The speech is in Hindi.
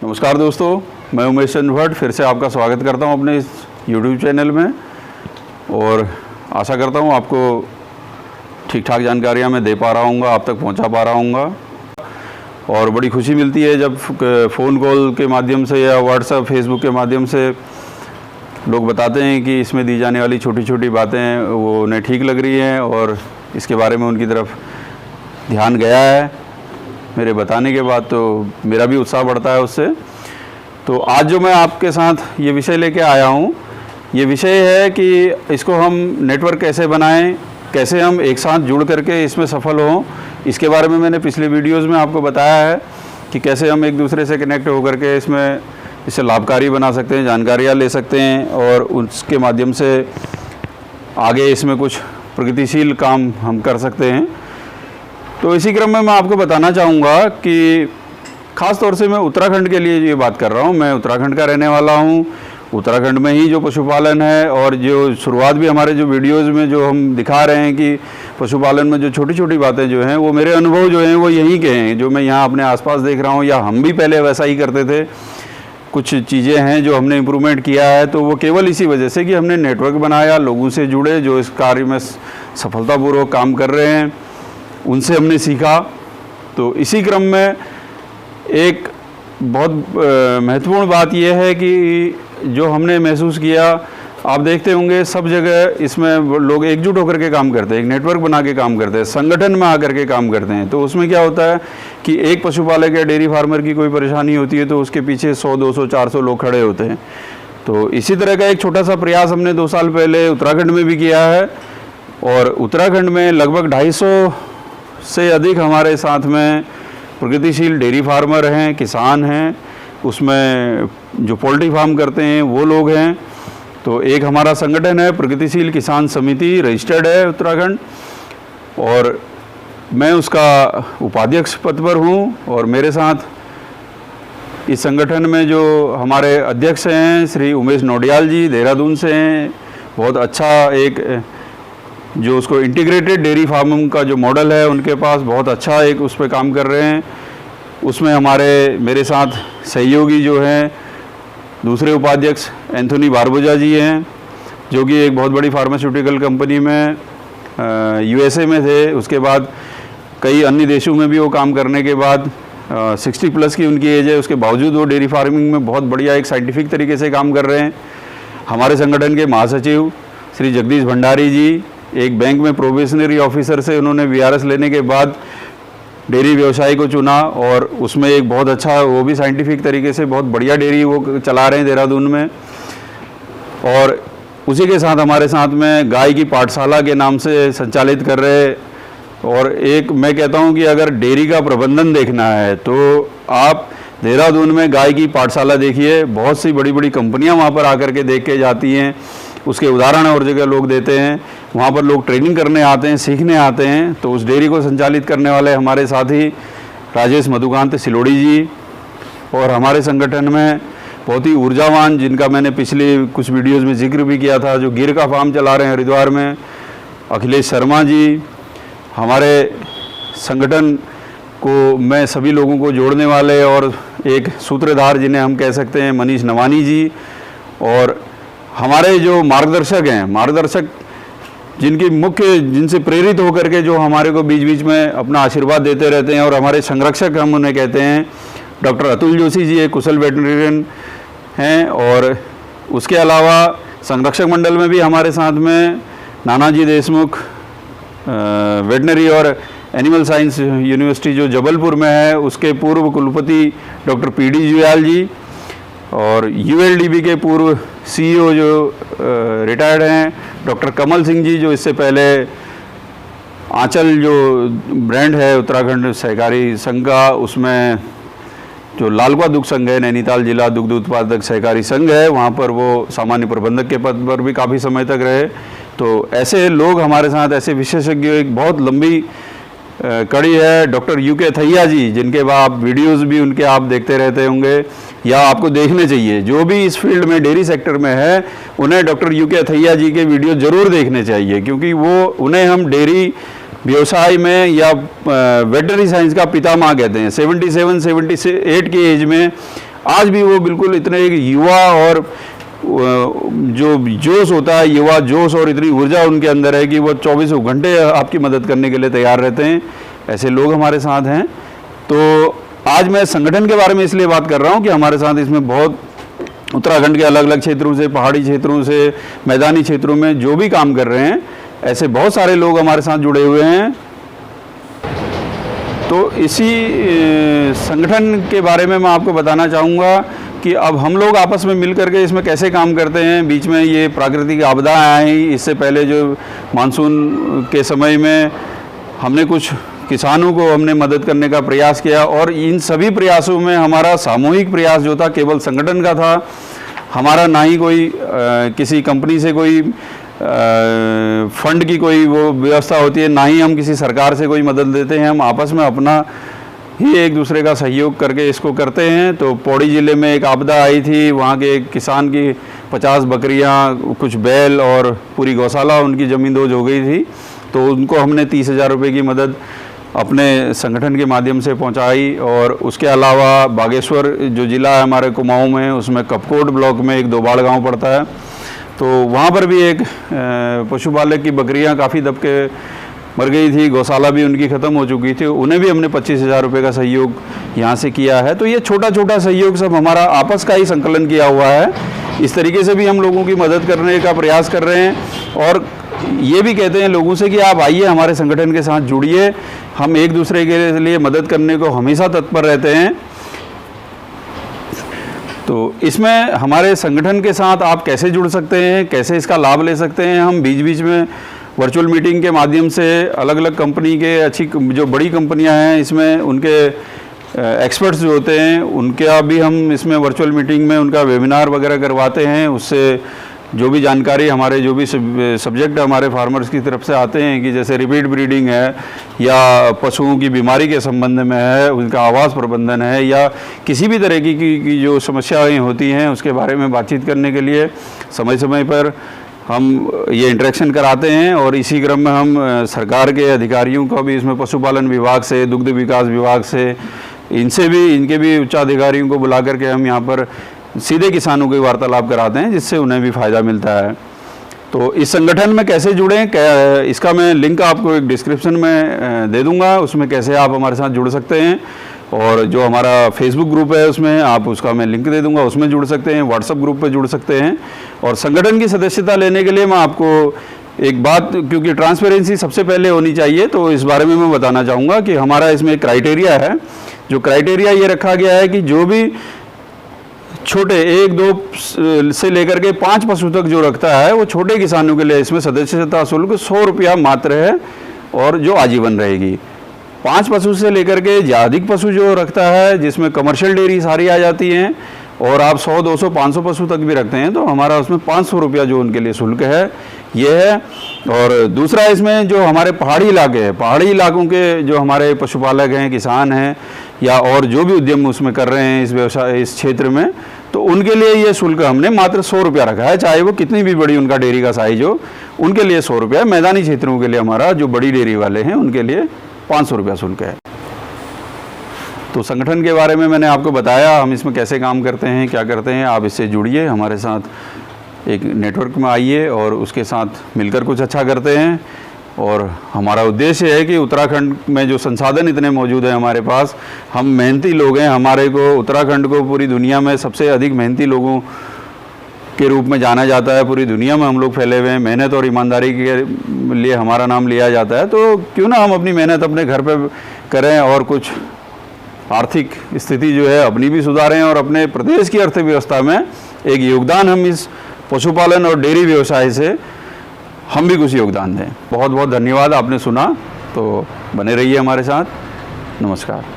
नमस्कार दोस्तों, मैं उमेश चंद्र भट्ट फिर से आपका स्वागत करता हूं अपने इस YouTube चैनल में और आशा करता हूं आपको ठीक ठाक जानकारियां मैं दे पा रहा हूँगा, आप तक पहुंचा पा रहा हूँगा। और बड़ी खुशी मिलती है जब फ़ोन कॉल के माध्यम से या व्हाट्सएप फेसबुक के माध्यम से लोग बताते हैं कि इसमें दी जाने वाली छोटी छोटी बातें वो उन्हें ठीक लग रही हैं और इसके बारे में उनकी तरफ ध्यान गया है मेरे बताने के बाद, तो मेरा भी उत्साह बढ़ता है उससे। तो आज जो मैं आपके साथ ये विषय लेके आया हूँ, ये विषय है कि इसको हम नेटवर्क कैसे बनाएं, कैसे हम एक साथ जुड़ करके इसमें सफल हों। इसके बारे में मैंने पिछले वीडियोस में आपको बताया है कि कैसे हम एक दूसरे से कनेक्ट होकर के इससे लाभकारी बना सकते हैं, जानकारियाँ ले सकते हैं और उसके माध्यम से आगे इसमें कुछ प्रगतिशील काम हम कर सकते हैं। तो इसी क्रम में मैं आपको बताना चाहूँगा कि ख़ास तौर से मैं उत्तराखंड के लिए ये बात कर रहा हूँ। मैं उत्तराखंड का रहने वाला हूँ। उत्तराखंड में ही जो पशुपालन है और जो शुरुआत भी हमारे जो वीडियोज़ में जो हम दिखा रहे हैं कि पशुपालन में जो छोटी छोटी बातें जो हैं वो मेरे अनुभव जो हैं वो यहीं के हैं, जो मैं यहाँ अपने आसपास देख रहा हूँ, या हम भी पहले वैसा ही करते थे। कुछ चीज़ें हैं जो हमने इम्प्रूवमेंट किया है, तो वो केवल इसी वजह से कि हमने नेटवर्क बनाया, लोगों से जुड़े जो इस कार्य में सफलतापूर्वक काम कर रहे हैं, उनसे हमने सीखा। तो इसी क्रम में एक बहुत महत्वपूर्ण बात यह है कि जो हमने महसूस किया, आप देखते होंगे सब जगह इसमें लोग एकजुट होकर के काम करते हैं, एक नेटवर्क बना के काम करते हैं, संगठन में आकर के काम करते हैं। तो उसमें क्या होता है कि एक पशुपालक या डेयरी फार्मर की कोई परेशानी होती है तो उसके पीछे 100, 200, 400 लोग खड़े होते हैं। तो इसी तरह का एक छोटा सा प्रयास हमने 2 साल पहले उत्तराखंड में भी किया है और उत्तराखंड में लगभग 250 से अधिक हमारे साथ में प्रगतिशील डेयरी फार्मर हैं, किसान हैं, उसमें जो पोल्ट्री फार्म करते हैं वो लोग हैं। तो एक हमारा संगठन है प्रगतिशील किसान समिति, रजिस्टर्ड है उत्तराखंड, और मैं उसका उपाध्यक्ष पद पर हूँ। और मेरे साथ इस संगठन में जो हमारे अध्यक्ष हैं श्री उमेश नोडियाल जी, देहरादून से हैं। बहुत अच्छा एक जो उसको इंटीग्रेटेड डेयरी फार्मिंग का जो मॉडल है उनके पास बहुत अच्छा एक उस पर काम कर रहे हैं। उसमें मेरे साथ सहयोगी जो हैं दूसरे उपाध्यक्ष एंथोनी बारबोजा जी हैं, जो कि एक बहुत बड़ी फार्मास्यूटिकल कंपनी में यूएसए में थे। उसके बाद कई अन्य देशों में भी वो काम करने के बाद 60 प्लस की उनकी एज है, उसके बावजूद वो डेयरी फार्मिंग में बहुत बढ़िया एक साइंटिफिक तरीके से काम कर रहे हैं। हमारे संगठन के महासचिव श्री जगदीश भंडारी जी, एक बैंक में प्रोबेशनरी ऑफिसर से उन्होंने वीआरएस लेने के बाद डेयरी व्यवसाय को चुना और उसमें एक बहुत अच्छा, वो भी साइंटिफिक तरीके से बहुत बढ़िया डेयरी वो चला रहे हैं देहरादून में। और उसी के साथ हमारे साथ में गाय की पाठशाला के नाम से संचालित कर रहे। और एक मैं कहता हूं कि अगर डेयरी का प्रबंधन देखना है तो आप देहरादून में गाय की पाठशाला देखिए, बहुत सी बड़ी बड़ी कंपनियां वहां पर आकर के देख के जाती हैं, उसके उदाहरण और जगह लोग देते हैं। वहाँ पर लोग ट्रेनिंग करने आते हैं, सीखने आते हैं। तो उस डेयरी को संचालित करने वाले हमारे साथी राजेश मधुकांत सिलोड़ी जी, और हमारे संगठन में बहुत ही ऊर्जावान, जिनका मैंने पिछले कुछ वीडियोस में जिक्र भी किया था, जो गिर का फार्म चला रहे हैं हरिद्वार में, अखिलेश शर्मा जी। हमारे संगठन को मैं सभी लोगों को जोड़ने वाले और एक सूत्रधार जिन्हें हम कह सकते हैं मनीष नवानी जी। और हमारे जो मार्गदर्शक जिनसे प्रेरित होकर के जो हमारे को बीच बीच में अपना आशीर्वाद देते रहते हैं, और हमारे संरक्षक हम उन्हें कहते हैं, डॉक्टर अतुल जोशी जी एक कुशल वेटरनरियन हैं। और उसके अलावा संरक्षक मंडल में भी हमारे साथ में नानाजी देशमुख वेटनरी और एनिमल साइंस यूनिवर्सिटी जो जबलपुर में है, उसके पूर्व कुलपति डॉक्टर पीडी जुयाल जी, और यूएलडीबी के पूर्व सीईओ जो रिटायर्ड हैं डॉक्टर कमल सिंह जी, जो इससे पहले आंचल जो ब्रांड है उत्तराखंड सहकारी संघ का, उसमें जो लालकुआ दुग्ध संघ है, नैनीताल जिला दुग्ध उत्पादक सहकारी संघ है, वहाँ पर वो सामान्य प्रबंधक के पद पर भी काफ़ी समय तक रहे। तो ऐसे लोग हमारे साथ, ऐसे विशेषज्ञ, एक बहुत लंबी कड़ी है। डॉक्टर यूके थैया जी, जिनके आप वीडियोस भी उनके आप देखते रहते होंगे या आपको देखने चाहिए, जो भी इस फील्ड में डेयरी सेक्टर में है उन्हें डॉक्टर यूके थैया जी के वीडियो ज़रूर देखने चाहिए, क्योंकि उन्हें हम डेयरी व्यवसाय में या वेटनरी साइंस का पितामह कहते हैं। 77-78 की एज में आज भी वो बिल्कुल इतने एक युवा और जो जोश होता है, युवा जोश और इतनी ऊर्जा उनके अंदर है कि वो 24 घंटे आपकी मदद करने के लिए तैयार रहते हैं। ऐसे लोग हमारे साथ हैं। तो आज मैं संगठन के बारे में इसलिए बात कर रहा हूँ कि हमारे साथ इसमें बहुत उत्तराखंड के अलग अलग क्षेत्रों से, पहाड़ी क्षेत्रों से, मैदानी क्षेत्रों में जो भी काम कर रहे हैं, ऐसे बहुत सारे लोग हमारे साथ जुड़े हुए हैं। तो इसी संगठन के बारे में मैं आपको बताना चाहूँगा कि अब हम लोग आपस में मिल करके इसमें कैसे काम करते हैं। बीच में ये प्राकृतिक आपदाएं आई, इससे पहले जो मानसून के समय में हमने कुछ किसानों को हमने मदद करने का प्रयास किया, और इन सभी प्रयासों में हमारा सामूहिक प्रयास जो था केवल संगठन का था। हमारा ना ही कोई किसी कंपनी से कोई फंड की कोई वो व्यवस्था होती है, ना ही हम किसी सरकार से कोई मदद लेते हैं। हम आपस में अपना ही एक दूसरे का सहयोग करके इसको करते हैं। तो पौड़ी ज़िले में एक आपदा आई थी, वहाँ के एक किसान की 50 बकरियाँ, कुछ बैल और पूरी गौशाला उनकी ज़मींदोज़ हो गई थी। तो उनको हमने 30,000 रुपये की मदद अपने संगठन के माध्यम से पहुंचाई। और उसके अलावा बागेश्वर जो ज़िला है हमारे कुमाऊं में, उसमें कपकोट ब्लॉक में एक दोबाड़ गांव पड़ता है। तो वहाँ पर भी एक पशुपालक की बकरियां काफ़ी दब के मर गई थी, गौशाला भी उनकी ख़त्म हो चुकी थी। उन्हें भी हमने 25,000 रुपये का सहयोग यहाँ से किया है। तो ये छोटा छोटा सहयोग सब हमारा आपस का ही संकलन किया हुआ है। इस तरीके से भी हम लोगों की मदद करने का प्रयास कर रहे हैं, और ये भी कहते हैं लोगों से कि आप आइए हमारे संगठन के साथ जुड़िए। हम एक दूसरे के लिए मदद करने को हमेशा तत्पर रहते हैं। तो इसमें हमारे संगठन के साथ आप कैसे जुड़ सकते हैं, कैसे इसका लाभ ले सकते हैं। हम बीच बीच में वर्चुअल मीटिंग के माध्यम से अलग अलग कंपनी के अच्छी जो बड़ी कंपनियां हैं, इसमें उनके एक्सपर्ट्स जो होते हैं उनका भी हम इसमें वर्चुअल मीटिंग में उनका वेबिनार वगैरह करवाते हैं। उससे जो भी जानकारी हमारे जो भी सब्जेक्ट हमारे फार्मर्स की तरफ से आते हैं कि जैसे रिपीट ब्रीडिंग है, या पशुओं की बीमारी के संबंध में है, उनका आवास प्रबंधन है, या किसी भी तरह की जो समस्याएं होती हैं उसके बारे में बातचीत करने के लिए समय समय पर हम ये इंटरेक्शन कराते हैं। और इसी क्रम में हम सरकार के अधिकारियों का भी इसमें पशुपालन विभाग से, दुग्ध विकास विभाग से, इनके भी उच्चाधिकारियों को बुला करके हम यहाँ पर सीधे किसानों की वार्तालाप कराते हैं, जिससे उन्हें भी फ़ायदा मिलता है। तो इस संगठन में कैसे जुड़ें, इसका मैं लिंक आपको एक डिस्क्रिप्शन में दे दूंगा, उसमें कैसे आप हमारे साथ जुड़ सकते हैं। और जो हमारा फेसबुक ग्रुप है उसमें आप उसका मैं लिंक दे दूंगा, उसमें जुड़ सकते हैं, व्हाट्सएप ग्रुप पे जुड़ सकते हैं। और संगठन की सदस्यता लेने के लिए मैं आपको एक बात, क्योंकि ट्रांसपेरेंसी सबसे पहले होनी चाहिए, तो इस बारे में मैं बताना चाहूँगा कि हमारा इसमें एक क्राइटेरिया है। जो क्राइटेरिया ये रखा गया है कि जो भी छोटे 1-2 से लेकर के 5 पशु तक जो रखता है, वो छोटे किसानों के लिए इसमें सदस्यता शुल्क 100 रुपया मात्र है, और जो आजीवन रहेगी। 5 पशु से लेकर के अधिक पशु जो रखता है, जिसमें कमर्शियल डेयरी सारी आ जाती हैं, और आप 100, 200, 500 पशु तक भी रखते हैं, तो हमारा उसमें 500 रुपया जो उनके लिए शुल्क है ये है। और दूसरा इसमें जो हमारे पहाड़ी इलाके हैं, पहाड़ी इलाकों के जो हमारे पशुपालक हैं, किसान हैं, या और जो भी उद्यम उसमें कर रहे हैं इस व्यवसाय इस क्षेत्र में, तो उनके लिए ये शुल्क हमने मात्र 100 रुपया रखा है, चाहे वो कितनी भी बड़ी उनका डेयरी का साइज हो, उनके लिए 100 रुपया। मैदानी क्षेत्रों के लिए हमारा जो बड़ी डेयरी वाले हैं उनके लिए 500 रुपया शुल्क है। तो संगठन के बारे में मैंने आपको बताया, हम इसमें कैसे काम करते हैं, क्या करते हैं। आप इससे जुड़िए, हमारे साथ एक नेटवर्क में आइए और उसके साथ मिलकर कुछ अच्छा करते हैं। और हमारा उद्देश्य है कि उत्तराखंड में जो संसाधन इतने मौजूद हैं हमारे पास, हम मेहनती लोग हैं, हमारे को उत्तराखंड को पूरी दुनिया में सबसे अधिक मेहनती लोगों के रूप में जाना जाता है। पूरी दुनिया में हम लोग फैले हुए हैं, मेहनत और ईमानदारी के लिए हमारा नाम लिया जाता है। तो क्यों ना हम अपनी मेहनत अपने घर पे करें और कुछ आर्थिक स्थिति जो है अपनी भी सुधारें, और अपने प्रदेश की अर्थव्यवस्था में एक योगदान हम इस पशुपालन और डेयरी व्यवसाय से हम भी कुछ योगदान दें। बहुत बहुत धन्यवाद, आपने सुना, तो बने रहिए हमारे साथ। नमस्कार।